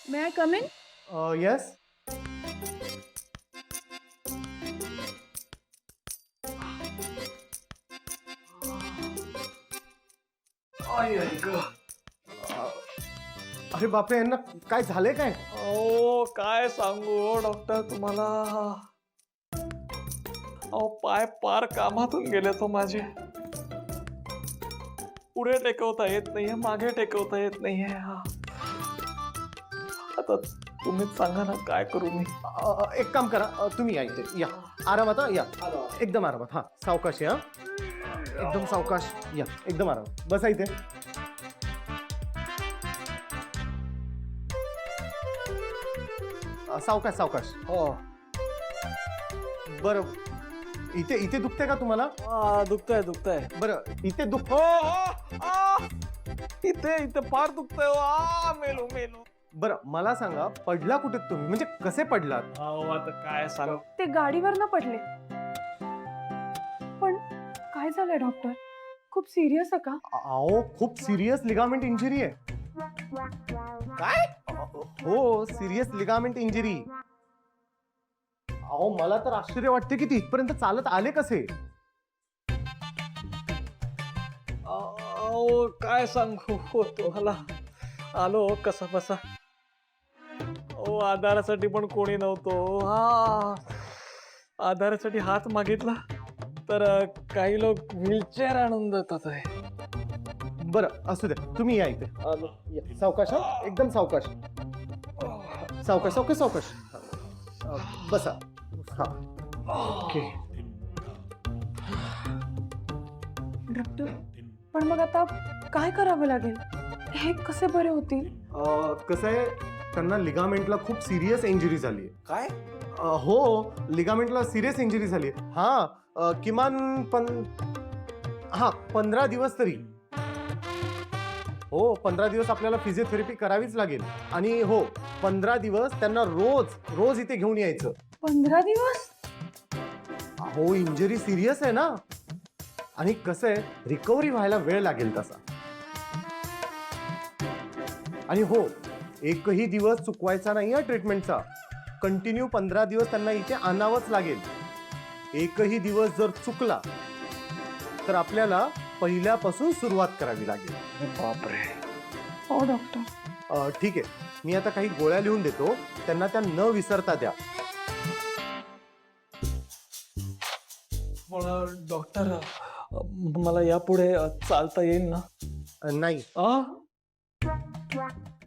May I come in? Yes. अरे बापरे, यांना काय झालंय काय? ओ काय सांगू डॉक्टर तुम्हाला. अहो पाय पार कामातून गेले तो माझे. पुढे टेकवता येत नाहीये, मागे टेकवता येत नाहीये. आता तुम्हीच सांगा ना काय करू मी. एक काम करा, तुम्ही या इथे या. आरामात या, एकदम आरामात. हा सावकाश या, एकदम सावकाश या, एकदम आरामात बसा इथे. सावकाश सावकाश. हो बरं, इथे इथे दुखतंय का तुम्हाला? दुखतंय दुखतंय. बरं इथे दुख. इथे इथे फार दुखतंय. मेलो मेलो. बरं मला सांगा, पडला कुठे तुम्ही, म्हणजे कसे पडलात? अहो आता काय सांग. ते गाडीवर न पडले. पण काय झालंय डॉक्टर? खूप सिरियस आहे का? अहो खूप सिरियस लिगामेंट इंजुरी आहे. काय? हो, सिरियस लिगामेंट इंजुरी. अहो मला तर आश्चर्य वाटते की ते इथपर्यंत चालत आले कसे. अहो काय सांगू तुम्हाला. आलो कसा बसा. ओ आधारासाठी पण कोणी नव्हतो. आधारासाठी हात मागितला तर काही लोक व्हीलचेअर आणून देतात आहे. बरं असू द्या, तुम्ही या इथे. आलो. या, सावकाश हा, एकदम सावकाश. सावकाश सावकाश सावकाश. बसा. हा ओके. डॉक्टर पण मग आता काय करावं लागेल? हे कसे बरे होतील? कसं आहे, त्यांना लिगामेंटला खूप सिरियस इंजुरी झाली आहे. काय? हो, लिगामेंटला सिरियस इंजुरी झाली आहे. हा किमान 15 दिवस तरी. हो 15 दिवस आपल्याला फिजिओथेरपी करावीच लागेल. आणि हो 15 दिवस त्यांना रोज रोज इथे घेऊन यायचं. 15 दिवस? हो इंजुरी सिरियस आहे ना, आणि कसं आहे रिकव्हरी व्हायला वेळ लागेल तसा. आणि हो एकही दिवस चुकवायचा नाही या ट्रीटमेंटचा. कंटिन्यू 15 दिवस त्यांना इथे आणावंच लागेल. एकही दिवस जर चुकला तर आपल्याला पहिल्यापासून सुरुवात करावी लागेल. बापरे. हो डॉक्टर. ठीक आहे, मी आता काही गोळ्या लिहून देतो, त्यांना त्या न विसरता द्या. डॉक्टर मला यापुढे चालता येईल ना? नाही.